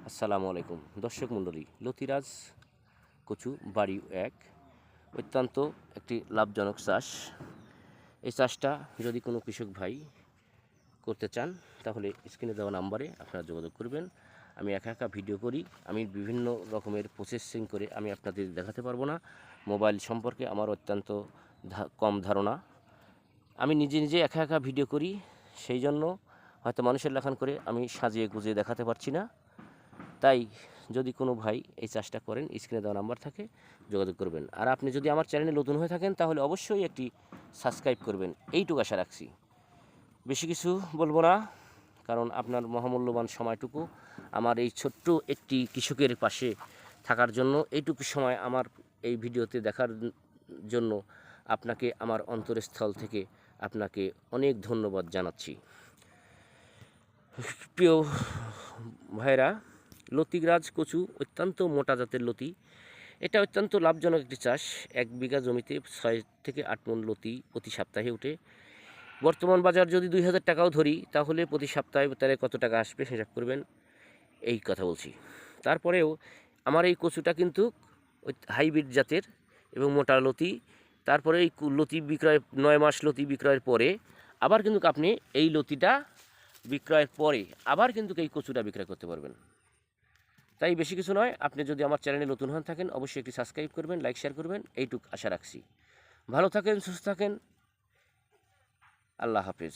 আসসালামু আলাইকুম দর্শক মণ্ডলী। লতিরাজ কচু বাড়ি এক অত্যন্ত একটি লাভজনক চাষ। এই চাষটা যদি কোনো কৃষক ভাই করতে চান তাহলে স্ক্রিনে দেওয়া নাম্বারে আপনারা যোগাযোগ করবেন। আমি একা একা ভিডিও করি, আমি বিভিন্ন রকমের প্রসেসিং করে আমি আপনাদের দেখাতে পারবো না। মোবাইল সম্পর্কে আমার অত্যন্ত কম ধারণা। আমি নিজে নিজে একা একা ভিডিও করি, সেই জন্য হয়তো মানুষের লেখান করে আমি সাজিয়ে গুজিয়ে দেখাতে পারছি না। তাই যদি কোনো ভাই এই চাষটা করেন, স্ক্রিনে দেওয়া নাম্বার থাকে, যোগাযোগ করবেন। আর আপনি যদি আমার চ্যানেলে নতুন হয়ে থাকেন তাহলে অবশ্যই একটি সাবস্ক্রাইব করবেন, এইটুকু আশা রাখছি। বেশি কিছু বলবো না, কারণ আপনার মহামূল্যবান সময়টুকু আমার এই ছোট্ট একটি কৃষকের পাশে থাকার জন্য, এইটুকু সময় আমার এই ভিডিওতে দেখার জন্য আপনাকে আমার অন্তরস্থল থেকে আপনাকে অনেক ধন্যবাদ জানাচ্ছি। প্রিয় ভাইরা, লতিরাজ কচু অত্যন্ত মোটা জাতের লতি। এটা অত্যন্ত লাভজনক একটি চাষ। 1 বিঘা জমিতে 6 থেকে 8 মণ লতি প্রতি সপ্তাহে ওঠে। বর্তমান বাজার যদি 2000 টাকাও ধরি তাহলে প্রতি সপ্তাহে তাহলে কত টাকা আসবে হিসাব করবেন, এই কথা বলছি। তারপরেও আমার এই কচুটা কিন্তু হাইব্রিড জাতের এবং মোটা লতি। তারপরে এই লতি বিক্রয় 9 মাস লতি বিক্রয়ের পরে আবার কিন্তু আপনি এই লতিটা বিক্রয়ের পরে আবার কিন্তু এই কচুটা বিক্রয় করতে পারবেন। তাই বেশি কিছু নয়, আপনি যদি আমার চ্যানেলে নতুন হয়ে থাকেন অবশ্যই একটি সাবস্ক্রাইব করবেন, লাইক শেয়ার করবেন, এইটুক আশা রাখছি। ভালো থাকেন, সুস্থ থাকেন, আল্লাহ হাফেজ।